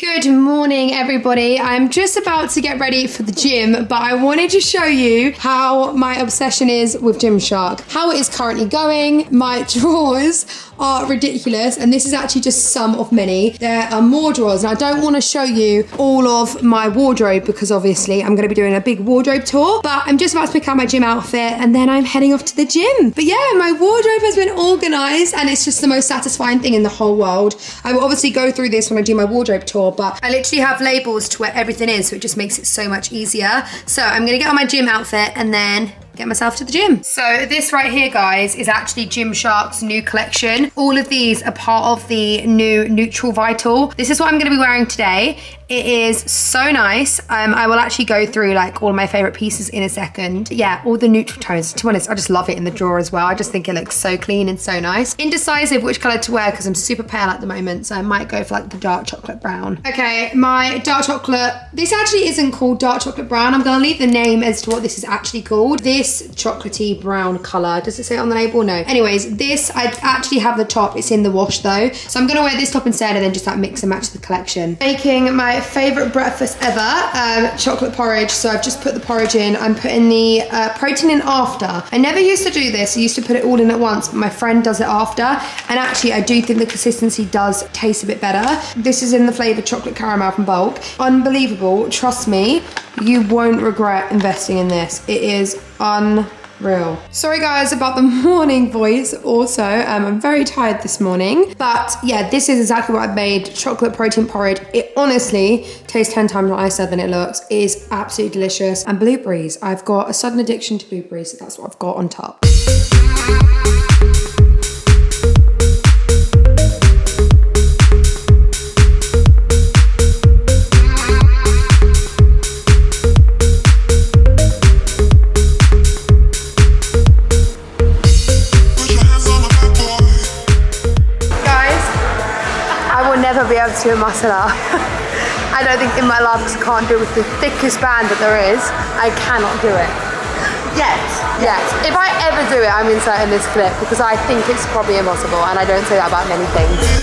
Good morning, everybody. I'm just about to get ready for the gym, but I wanted to show you how my obsession is with Gymshark, how it is currently going. My drawers are ridiculous, and this is actually just some of many. There are more drawers, and I don't want to show you all of my wardrobe because obviously I'm going to be doing a big wardrobe tour, but I'm just about to pick out my gym outfit and then I'm heading off to the gym. But yeah, my wardrobe has been organized and it's just the most satisfying thing in the whole world. I will obviously go through this when I do my wardrobe tour, but I literally have labels to where everything is, so it just makes it so much easier. So I'm gonna get on my gym outfit and then get myself to the gym. So this right here, guys, is actually Gymshark's new collection. All of these are part of the new Neutral Vital. This is what I'm gonna be wearing today. It is so nice. I will actually go through like all of my favorite pieces in a second. Yeah, all the neutral tones. To be honest, I just love it in the drawer as well. I just think it looks so clean and so nice. Indecisive which color to wear because I'm super pale at the moment, so I might go for like the dark chocolate brown. Okay, my dark chocolate, this actually isn't called dark chocolate brown. I'm gonna leave the name as to what this is actually called. This chocolatey brown color. Does it say it on the label? No. Anyways, this, I actually have the top. It's in the wash though. So I'm gonna wear this top instead and then just like mix and match the collection. Making my favorite breakfast ever, chocolate porridge. So I've just put the porridge in. I'm putting the protein in after. I never used to do this. I used to put it all in at once, but my friend does it after. And actually, I do think the consistency does taste a bit better. This is in the flavor chocolate caramel from Bulk. Unbelievable. Trust me, you won't regret investing in this. It is unreal. Sorry guys about the morning voice also. I'm very tired this morning, but yeah, this is exactly what I've made. Chocolate protein porridge. It honestly tastes 10 times nicer than it looks. It is absolutely delicious. And blueberries. I've got a sudden addiction to blueberries, so that's what I've got on top. Be able to muscle up. I don't think in my life, because I can't do it with the thickest band that there is. I cannot do it. Yet. If I ever do it, I'm inserting this clip because I think it's probably impossible, and I don't say that about many things.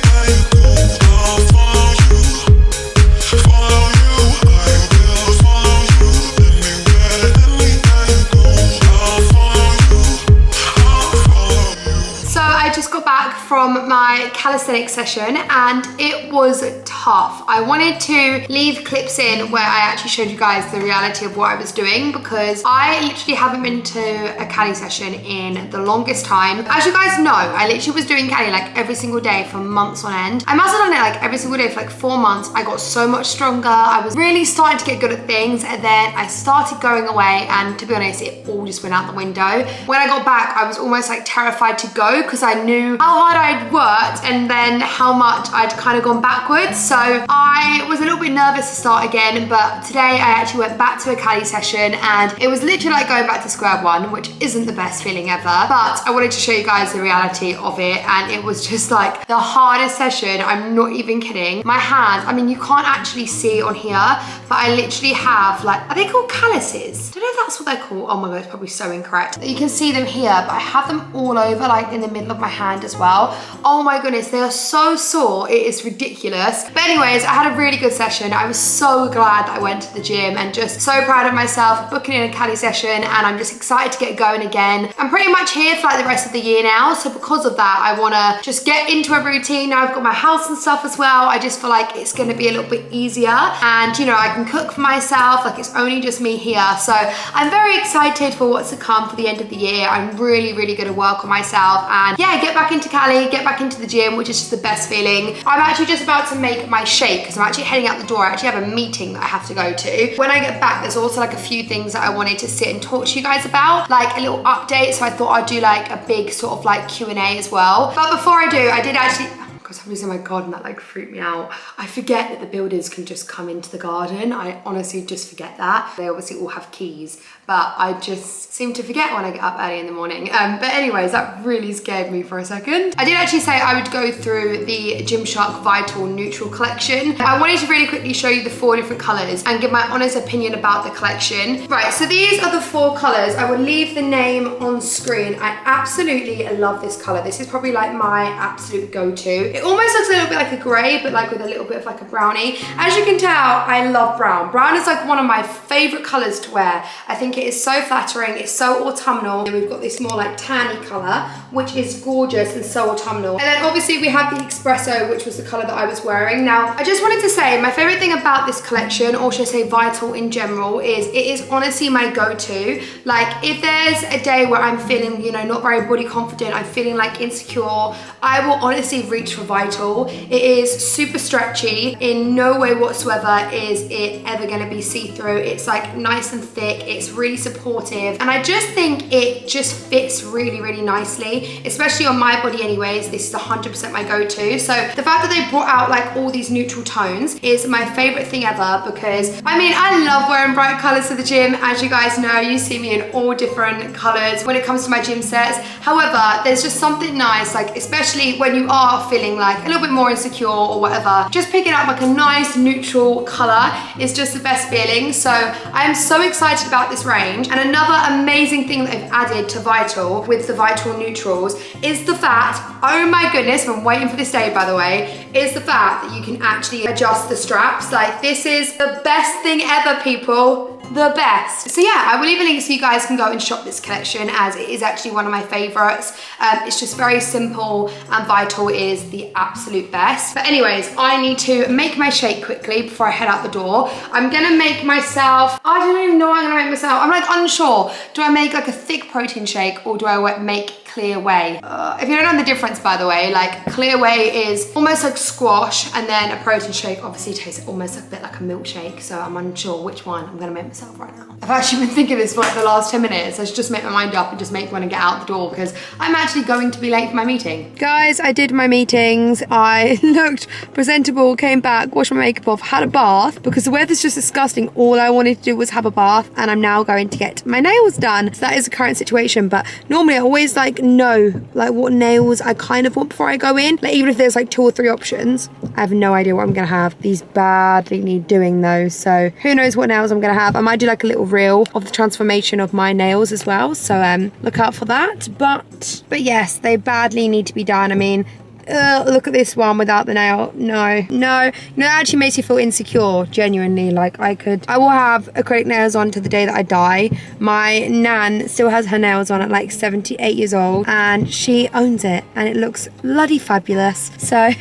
From my calisthenics session and it was tough. I wanted to leave clips in where I actually showed you guys the reality of what I was doing because I literally haven't been to a Cali session in the longest time. As you guys know, I literally was doing Cali like every single day for months on end. I must have done it like every single day for like 4 months. I got so much stronger. I was really starting to get good at things, and then I started going away, and to be honest, it all just went out the window. When I got back, I was almost like terrified to go because I knew how hard I'd worked and then how much I'd kind of gone backwards. So I was a little bit nervous to start again, but today I actually went back to a Cali session and it was literally like going back to square one, which isn't the best feeling ever, but I wanted to show you guys the reality of it, and it was just like the hardest session. I'm not even kidding. My hands, I mean, you can't actually see on here, but I literally have like, are they called calluses? I don't know if that's what they're called. Oh my God, it's probably so incorrect. You can see them here, but I have them all over like in the middle of my hand as well. Oh my goodness, they are so sore. It is ridiculous. But anyways, I had a really good session. I was so glad that I went to the gym and just so proud of myself for booking in a Cali session, and I'm just excited to get going again. I'm pretty much here for like the rest of the year now, so because of that, I want to just get into a routine. Now I've got my house and stuff as well. I just feel like it's going to be a little bit easier, and you know, I can cook for myself. Like, it's only just me here, so I'm very excited for what's to come for the end of the year. I'm really going to work on myself and yeah, get back into Cali, get back into the gym, which is just the best feeling. I'm actually just about to make my shake because I'm actually heading out the door. I actually have a meeting that I have to go to. When I get back, there's also like a few things that I wanted to sit and talk to you guys about, like a little update. So I thought I'd do like a big sort of like Q&A as well. But before I do, I did actually, because I'm using my garden, that like freaked me out. I forget that the builders can just come into the garden. I honestly just forget that. They obviously all have keys, but I just seem to forget when I get up early in the morning. But anyways, that really scared me for a second. I did actually say I would go through the Gymshark Vital Neutral collection. I wanted to really quickly show you the 4 different colors and give my honest opinion about the collection. Right, so these are the 4 colors. I will leave the name on screen. I absolutely love this color. This is probably like my absolute go-to. It It almost looks a little bit like a grey, but like with a little bit of like a brownie. As you can tell, I love brown. Brown is like one of my favourite colours to wear. I think it is so flattering, it's so autumnal. And we've got this more like tanny colour, which is gorgeous and so autumnal. And then obviously we have the espresso, which was the colour that I was wearing. Now, I just wanted to say, my favourite thing about this collection, or should I say Vital in general, is it is honestly my go-to. Like, if there's a day where I'm feeling, you know, not very body confident, I'm feeling like insecure, I will honestly reach for Vital. It is super stretchy. In no way whatsoever is it ever gonna be see-through. It's like nice and thick, it's really supportive, and I just think it just fits really, really nicely, especially on my body anyways. This is 100% my go-to. So the fact that they brought out like all these neutral tones is my favorite thing ever, because I mean, I love wearing bright colors to the gym. As you guys know, you see me in all different colors when it comes to my gym sets. However, there's just something nice, like especially when you are feeling like a little bit more insecure or whatever, just picking up like a nice neutral color is just the best feeling. So I'm so excited about this range. And another amazing thing that they've added to Vital with the Vital neutrals is the fact, oh my goodness, I'm waiting for this day by the way, is the fact that you can actually adjust the straps. Like, this is the best thing ever, people. The best. So yeah, I will leave a link so you guys can go and shop this collection, as it is actually one of my favorites. It's just very simple, and Vital is the absolute best. But anyways, I need to make my shake quickly before I head out the door. I'm gonna make myself, I don't even know what I'm gonna make myself. I'm like unsure. Do I make like a thick protein shake, or do I make clear whey? If you don't know the difference, by the way, like clear whey is almost like squash, and then a protein shake obviously tastes almost like a bit like a milkshake. So I'm unsure which one I'm gonna make myself right now. I've actually been thinking this for like the last 10 minutes. I should just make my mind up and just make one and get out the door, because I'm actually going to be late for my meeting. Guys, I did my meetings. I looked presentable, came back, washed my makeup off, had a bath, because the weather's just disgusting. All I wanted to do was have a bath, and I'm now going to get my nails done. So that is the current situation. But normally I always like know like what nails I kind of want before I go in. Like, even if there's like 2 or 3 options, I have no idea what I'm gonna have. These badly need doing though, so who knows what nails I'm gonna have. I might do like a little reel of the transformation of my nails as well, so look out for that. But yes, they badly need to be done. I mean, look at this one without the nail. No, you know, it actually makes you feel insecure, genuinely. Like, I will have acrylic nails on to the day that I die. My nan still has her nails on at like 78 years old, and she owns it, and it looks bloody fabulous. So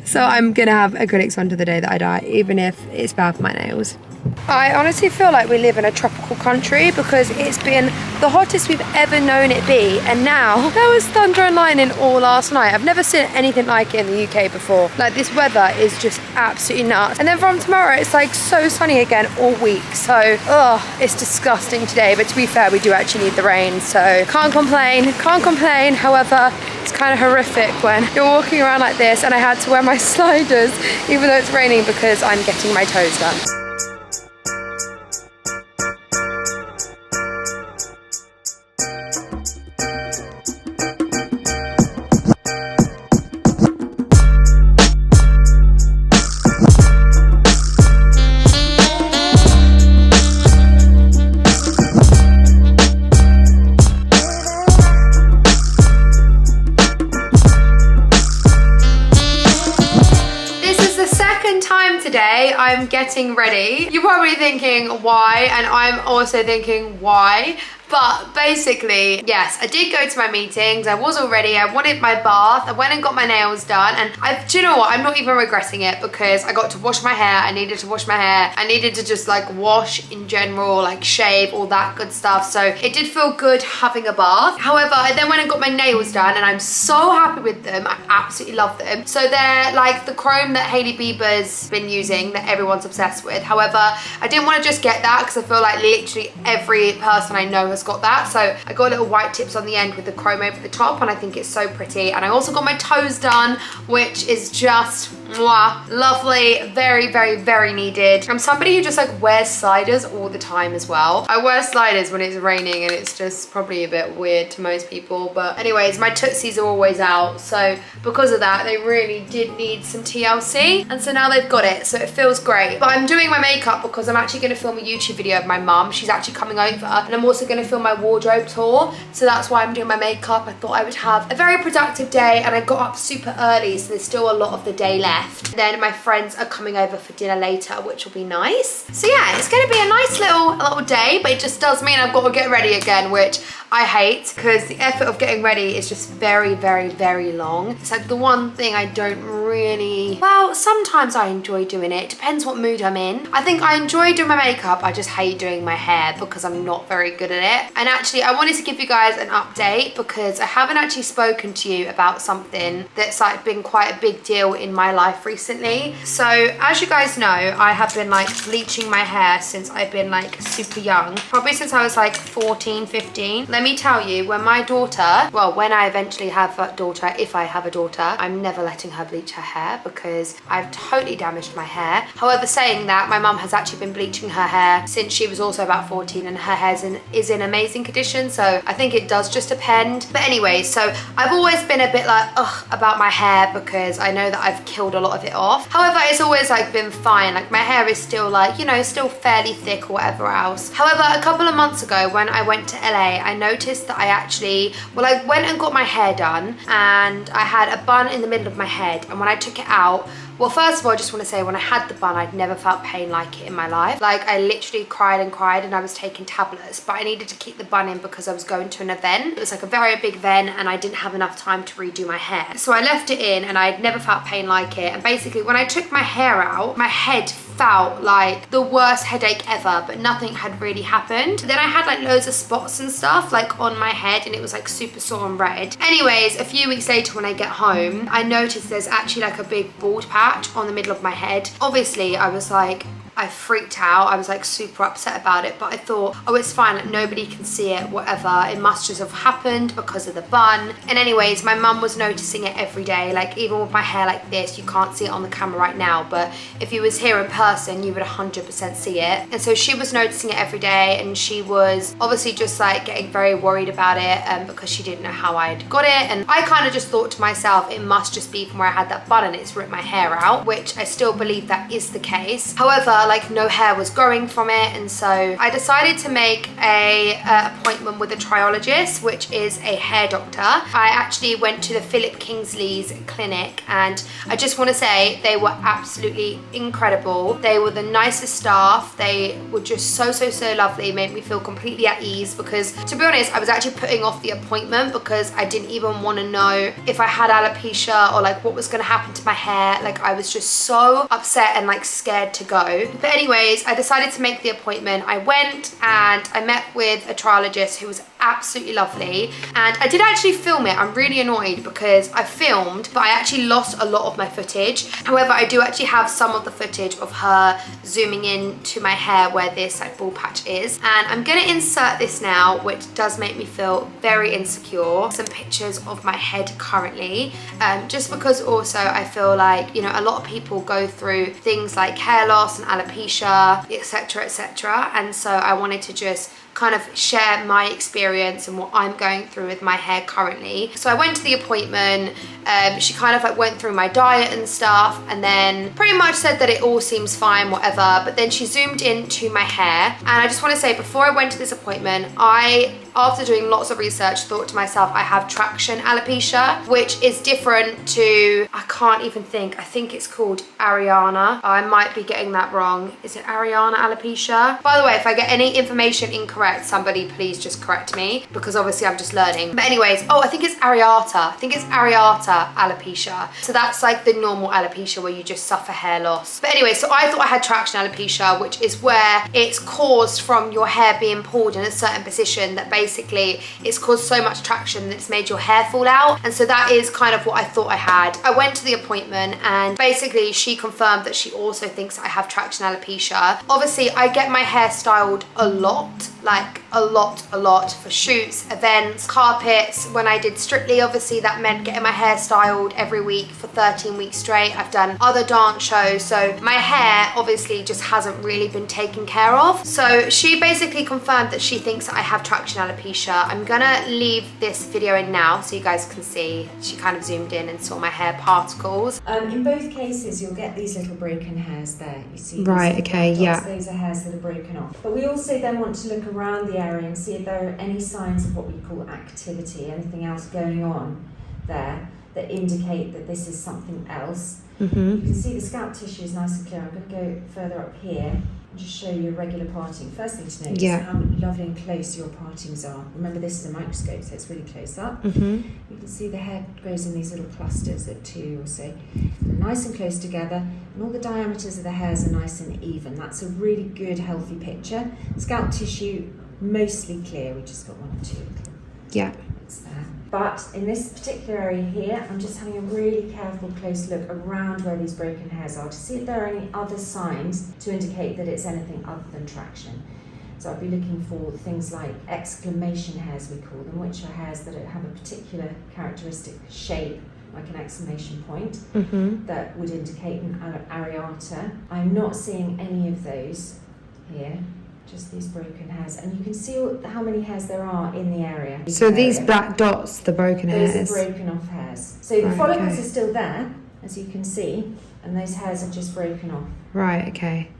so I'm gonna have acrylics on to the day that I die, even if it's bad for my nails. I honestly feel like we live in a tropical country, because it's been the hottest we've ever known it be, and now there was thunder and lightning all last night. I've never seen anything like it in the UK before. Like, this weather is just absolutely nuts. And then from tomorrow it's like so sunny again all week, so it's disgusting today. But to be fair, we do actually need the rain, so can't complain. However, it's kind of horrific when you're walking around like this, and I had to wear my sliders even though it's raining, because I'm getting my toes done. Today I'm getting ready. You're probably thinking why, and I'm also thinking why. But basically, yes, I did go to my meetings. I was all ready. I wanted my bath. I went and got my nails done. And do you know what? I'm not even regretting it, because I got to wash my hair. I needed to wash my hair. I needed to just like wash in general, like shave, all that good stuff. So it did feel good having a bath. However, I then went and got my nails done, and I'm so happy with them. I absolutely love them. So they're like the chrome that Hailey Bieber's been using, that everyone's obsessed with. However, I didn't want to just get that, because I feel like literally every person I know has got that. So I got little white tips on the end with the chrome over the top, and I think it's so pretty. And I also got my toes done, which is just Mwah. Lovely, very, very, very needed. I'm somebody who just like wears sliders all the time as well. I wear sliders when it's raining and it's just probably a bit weird to most people. But anyways, my tootsies are always out. So because of that, they really did need some TLC. And so now they've got it. So it feels great. But I'm doing my makeup because I'm actually going to film a YouTube video of my mum. She's actually coming over. And I'm also going to film my wardrobe tour. So that's why I'm doing my makeup. I thought I would have a very productive day. And I got up super early. So there's still a lot of the day left. Then my friends are coming over for dinner later, which will be nice. So yeah, it's going to be a nice little day, but it just does mean I've got to get ready again, which I hate because the effort of getting ready is just very, very, very long. It's like the one thing I don't really, well, sometimes I enjoy doing it. Depends what mood I'm in. I think I enjoy doing my makeup. I just hate doing my hair because I'm not very good at it. And actually, I wanted to give you guys an update because I haven't actually spoken to you about something that's like been quite a big deal in my life recently. So as you guys know, I have been like bleaching my hair since I've been like super young, probably since I was like 14, 15. Let me tell you, when my daughter, well, when I eventually have a daughter, if I have a daughter, I'm never letting her bleach her hair because I've totally damaged my hair. However, saying that, my mum has actually been bleaching her hair since she was also about 14 and her hair is in amazing condition. So I think it does just depend. But anyway, so I've always been a bit like, ugh, about my hair because I know that I've killed a lot of it off. However, it's always like been fine. Like my hair is still like, you know, still fairly thick or whatever else. However, a couple of months ago when I went to LA, I noticed that I actually, well, I went and got my hair done and I had a bun in the middle of my head, and when I took it out, well, first of all, I just want to say when I had the bun, I'd never felt pain like it in my life. Like I literally cried and cried and I was taking tablets, but I needed to keep the bun in because I was going to an event. It was like a very big event and I didn't have enough time to redo my hair. So I left it in and I'd never felt pain like it. And basically when I took my hair out, my head felt like the worst headache ever, but nothing had really happened. Then I had like loads of spots and stuff like on my head and it was like super sore and red. Anyways, a few weeks later when I get home, I noticed there's actually like a big bald patch on the middle of my head. Obviously, I was like, I freaked out. I was like super upset about it, but I thought, oh, it's fine, like nobody can see it, whatever. It must just have happened because of the bun. And anyways, my mum was noticing it every day. Like even with my hair like this, you can't see it on the camera right now, but if you was here in person, you would 100% see it. And so she was noticing it every day and she was obviously just like getting very worried about it because she didn't know how I'd got it. And I kind of just thought to myself, it must just be from where I had that bun and it's ripped my hair out, which I still believe that is the case. However, like no hair was growing from it, and so I decided to make a appointment with a triologist, which is a hair doctor. I actually went to the Philip Kingsley's clinic and I just want to say they were absolutely incredible. They were the nicest staff. They were just so lovely, made me feel completely at ease because to be honest, I was actually putting off the appointment because I didn't even want to know if I had alopecia or like what was going to happen to my hair. Like I was just so upset and like scared to go. But anyways, I decided to make the appointment. I went and I met with a triologist who was absolutely lovely, and I did actually film it. I'm really annoyed because I filmed but I actually lost a lot of my footage. However, I do actually have some of the footage of her zooming in to my hair where this like bald patch is, and I'm gonna insert this now, which does make me feel very insecure. Some pictures of my head currently, just because also I feel like, you know, a lot of people go through things like hair loss and alopecia, etc, etc, and so I wanted to just kind of share my experience and what I'm going through with my hair currently. So I went to the appointment, she kind of like went through my diet and stuff and then pretty much said that it all seems fine, whatever, but then she zoomed into my hair. And I just want to say, before I went to this appointment, after doing lots of research, thought to myself, I have traction alopecia, which is different to, I can't even think, I think it's called Ariana. I might be getting that wrong. Is it Ariana alopecia? By the way, if I get any information incorrect, somebody please just correct me because obviously I'm just learning. But anyways, oh, I think it's Areata. I think it's Areata alopecia. So that's like the normal alopecia where you just suffer hair loss. But anyway, so I thought I had traction alopecia, which is where it's caused from your hair being pulled in a certain position that basically it's caused so much traction that it's made your hair fall out. And so that is kind of what I thought I had. I went to the appointment and basically she confirmed that she also thinks I have traction alopecia. Obviously, I get my hair styled a lot, like a lot for shoots, events, carpets. When I did Strictly, obviously that meant getting my hair styled every week for 13 weeks straight. I've done other dance shows, so my hair obviously just hasn't really been taken care of. So she basically confirmed that she thinks I have traction alopecia. I'm gonna leave this video in now so you guys can see. She kind of zoomed in and saw my hair particles. In both cases, you'll get these little broken hairs there. You see, right? Okay, yeah. Those are hairs that are broken off. But we also then want to look around the area and see if there are any signs of what we call activity, anything else going on there that indicate that this is something else. You can see the scalp tissue is nice and clear. I'm going to go further up here and just show you a regular parting. First thing to note is how lovely and close your partings are. Remember, this is a microscope, so it's really close up. You can see the hair grows in these little clusters of 2 or so. Nice and close together, and all the diameters of the hairs are nice and even. That's a really good, healthy picture. Scalp tissue, mostly clear. We just got 1 or 2. Yeah. It's there. But in this particular area here, I'm just having a really careful close look around where these broken hairs are to see if there are any other signs to indicate that it's anything other than traction. So I'd be looking for things like exclamation hairs, we call them, which are hairs that have a particular characteristic shape, like an exclamation point, that would indicate an areata. I'm not seeing any of those here. Just these broken hairs, and you can see how many hairs there are in the area. So these black dots, the broken hairs? Those are broken off hairs. So the follicles are still there, as you can see, and those hairs are just broken off. Right, okay.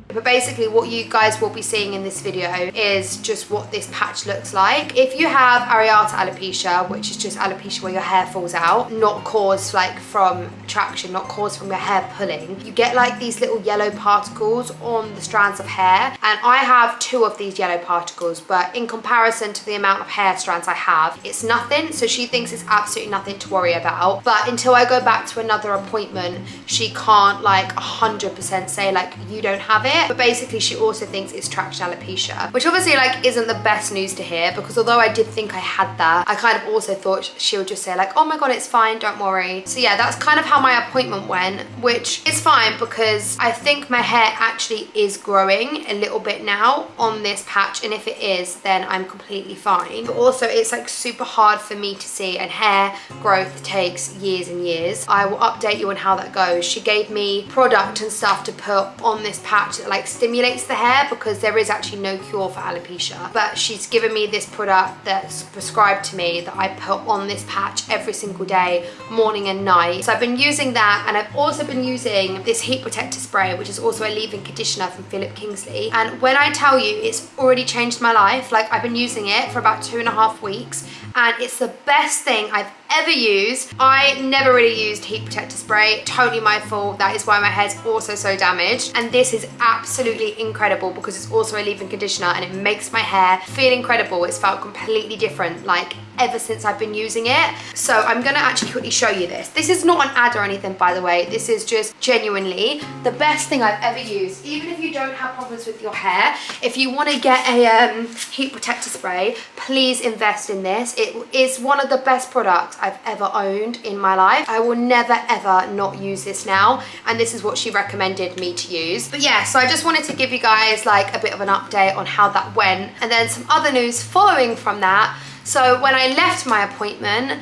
But basically what you guys will be seeing in this video is just what this patch looks like. If you have areata alopecia, which is just alopecia where your hair falls out, not caused like from traction, not caused from your hair pulling, you get like these little yellow particles on the strands of hair. And I have 2 of these yellow particles, but in comparison to the amount of hair strands I have, it's nothing. So she thinks it's absolutely nothing to worry about. But until I go back to another appointment, she can't like 100% say like you don't have it. But basically she also thinks it's traction alopecia, which obviously like isn't the best news to hear, because although I did think I had that, I kind of also thought she would just say like, oh my god, it's fine, don't worry. So yeah, that's kind of how my appointment went, which is fine because I think my hair actually is growing a little bit now on this patch, and if it is, then I'm completely fine. But also it's like super hard for me to see, and hair growth takes years and years. I will update you on how that goes. She gave me product and stuff to put on this patch that like stimulates the hair, because there is actually no cure for alopecia, but she's given me this product that's prescribed to me that I put on this patch every single day, morning and night. So I've been using that, and I've also been using this heat protector spray, which is also a leave-in conditioner from Philip Kingsley. And when I tell you, it's already changed my life. Like, I've been using it for about 2.5 weeks, and it's the best thing I've ever used. I never really used heat protector spray, totally my fault. That is why my hair's also so damaged, and this is absolutely incredible because it's also a leave-in conditioner, and it makes my hair feel incredible. It's felt completely different like ever since I've been using it. So I'm gonna actually quickly show you this. This is not an ad or anything, by the way. This is just genuinely the best thing I've ever used. Even if you don't have problems with your hair, if you want to get a heat protector spray, please invest in this. It is one of the best products I've ever owned in my life. I will never ever not use this now, and this is what she recommended me to use. But yeah, so I just wanted to give you guys like a bit of an update on how that went, and then some other news following from that. So when I left my appointment,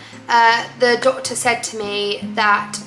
the doctor said to me that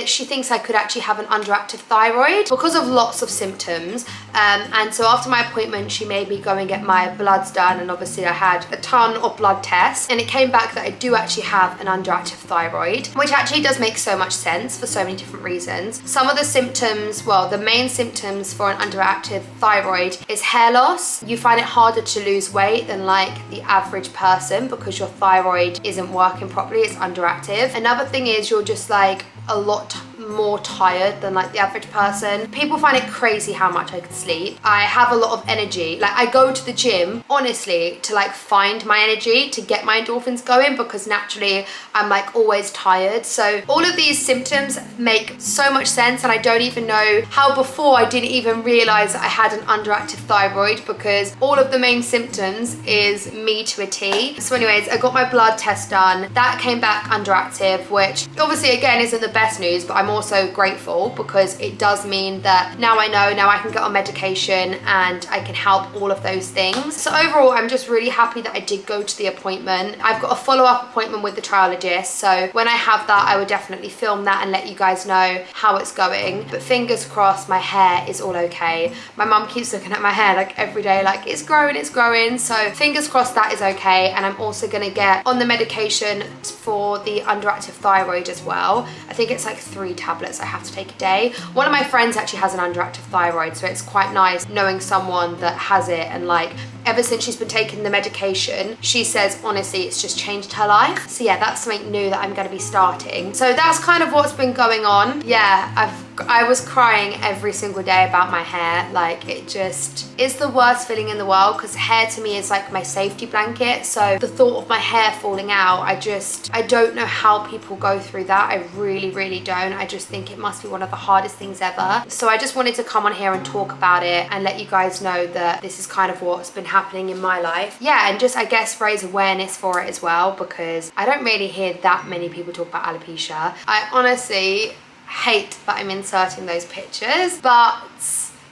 she thinks I could actually have an underactive thyroid because of lots of symptoms. And so after my appointment, she made me go and get my bloods done, and obviously I had a ton of blood tests, and it came back that I do actually have an underactive thyroid, which actually does make so much sense for so many different reasons. Some of the symptoms, well, the main symptoms for an underactive thyroid is hair loss. You find it harder to lose weight than like the average person because your thyroid isn't working properly, it's underactive. Another thing is you're just like a lot more tired than like the average person. People find it crazy how much I can sleep. I have a lot of energy. Like, I go to the gym honestly to like find my energy, to get my endorphins going, because naturally I'm like always tired. So all of these symptoms make so much sense, and I don't even know how before I didn't even realize that I had an underactive thyroid, because all of the main symptoms is me to a T. So anyways, I got my blood test done. That came back underactive, which obviously again isn't the best news, but I'm also grateful because it does mean that now I know, now I can get on medication and I can help all of those things. So overall, I'm just really happy that I did go to the appointment. I've got a follow-up appointment with the triologist, so when I have that, I would definitely film that and let you guys know how it's going. But fingers crossed, my hair is all okay. My mum keeps looking at my hair like every day, like it's growing. So fingers crossed that is okay. And I'm also gonna get on the medication for the underactive thyroid as well. I think it's like 3 tablets I have to take a day. One of my friends actually has an underactive thyroid, so it's quite nice knowing someone that has it, and like ever since she's been taking the medication, she says honestly it's just changed her life. So yeah, that's something new that I'm going to be starting. So that's kind of what's been going on. Yeah, I was crying every single day about my hair. Like it just is the worst feeling in the world, because hair to me is like my safety blanket. So the thought of my hair falling out, I don't know how people go through that. I really don't. I just think it must be one of the hardest things ever. So I just wanted to come on here and talk about it and let you guys know that this is kind of what's been happening in my life. Yeah, and just I guess raise awareness for it as well, because I don't really hear that many people talk about alopecia. I honestly hate that I'm inserting those pictures, but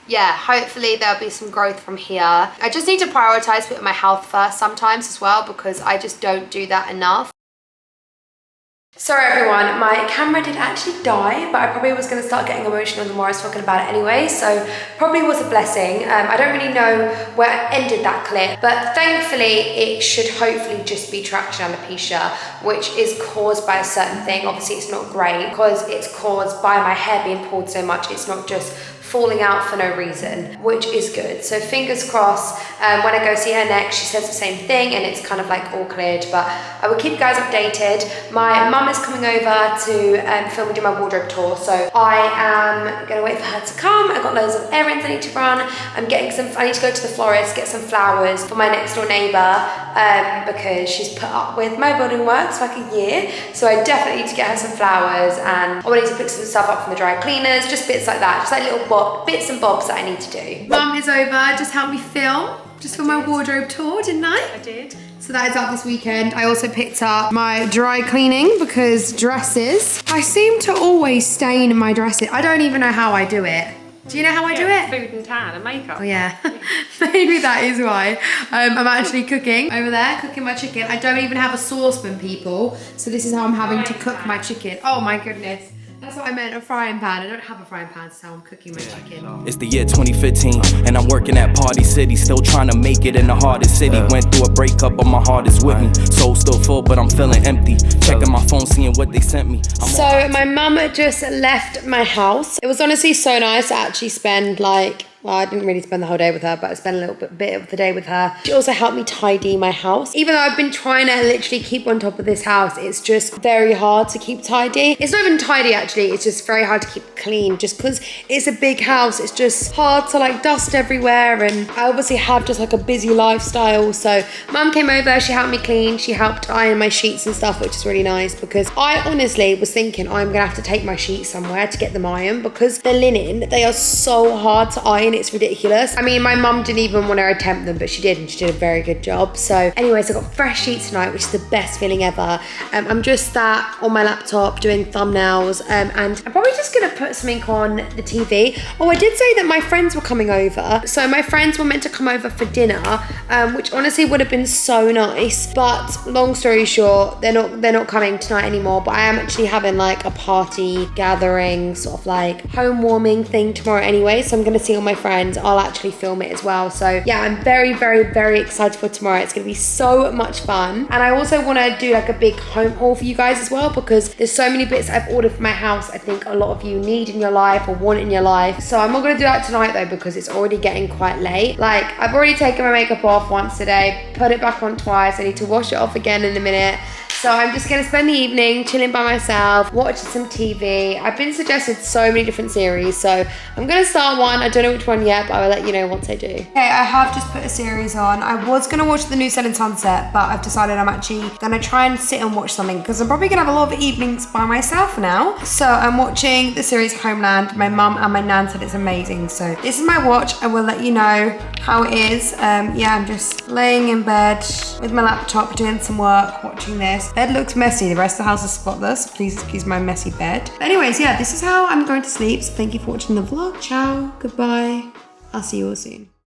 yeah, hopefully there'll be some growth from here. I just need to prioritize putting my health first sometimes as well, because I just don't do that enough. Sorry everyone, my camera did actually die, but I probably was going to start getting emotional the more I was talking about it anyway, so probably was a blessing. I don't really know where I ended that clip, but thankfully it should hopefully just be traction alopecia, which is caused by a certain thing. Obviously it's not great because it's caused by my hair being pulled so much. It's not just falling out for no reason, which is good. So fingers crossed, when I go see her next, she says the same thing and it's kind of like all cleared, but I will keep you guys updated. My mum is coming over to film me do my wardrobe tour, so I am gonna wait for her to come. I've got loads of errands I need to run. I need to go to the florist, get some flowers for my next door neighbour, because she's put up with my building works for like a year, so I definitely need to get her some flowers, and I need to pick some stuff up from the dry cleaners, just bits like that, just like little bits and bobs that I need to do. Mum is over, just helped me film, just for my wardrobe tour, didn't I? I did. So that is up this weekend. I also picked up my dry cleaning because dresses, I seem to always stain my dresses. I don't even know how I do it. Do you know how I do it? Food and tan and makeup. Oh yeah, maybe that is why. I'm actually cooking over there, cooking my chicken. I don't even have a saucepan, people. So this is how I'm having to cook my chicken. Oh my goodness. That's what I meant, a frying pan. I don't have a frying pan, so I'm cooking my chicken. It's the year 2015, and I'm working at Party City, still trying to make it in the hardest city. Went through a breakup, but my heart is with me. Soul still full, but I'm feeling empty. Checking my phone, seeing what they sent me. So my mum just left my house. It was honestly so nice to actually spend well, I didn't really spend the whole day with her, but I spent a little bit of the day with her. She also helped me tidy my house. Even though I've been trying to literally keep on top of this house, it's just very hard to keep tidy. It's not even tidy actually, it's just very hard to keep clean, just because it's a big house. It's just hard to like dust everywhere, and I obviously have just like a busy lifestyle. So mum came over, she helped me clean, she helped iron my sheets and stuff, which is really nice, because I honestly was thinking I'm gonna have to take my sheets somewhere to get them ironed, because the linen, they are so hard to iron. It's ridiculous. I mean, my mum didn't even want to attempt them, but she did, and she did a very good job. So anyways, I got fresh sheets tonight, which is the best feeling ever. I'm just sat on my laptop doing thumbnails, and I'm probably just gonna put something on the TV. Oh, I did say that my friends were coming over. So my friends were meant to come over for dinner, which honestly would have been so nice, but long story short, they're not coming tonight anymore. But I am actually having like a party gathering, sort of like home warming thing tomorrow anyway, so I'm gonna see all my friends. I'll actually film it as well. So yeah, I'm very excited for tomorrow. It's gonna be so much fun. And I also want to do like a big home haul for you guys as well, because there's so many bits I've ordered for my house I think a lot of you need in your life or want in your life. So I'm not gonna do that tonight though, because it's already getting quite late. Like, I've already taken my makeup off once today, put it back on twice. I need to wash it off again in a minute. So I'm just gonna spend the evening chilling by myself, watching some TV. I've been suggested so many different series, so I'm gonna start one. I don't know which one yet, but I will let you know once I do. Okay, I have just put a series on. I was gonna watch The New Selling Sunset, but I've decided I'm actually gonna try and sit and watch something, because I'm probably gonna have a lot of evenings by myself now. So I'm watching the series Homeland. My mum and my nan said it's amazing, so this is my watch. I will let you know how it is. Yeah, I'm just laying in bed with my laptop doing some work, watching this. guys. Bed looks messy. The rest of the house is spotless. Please excuse my messy bed. But anyways, yeah, this is how I'm going to sleep. So thank you for watching the vlog. Ciao. Goodbye. I'll see you all soon.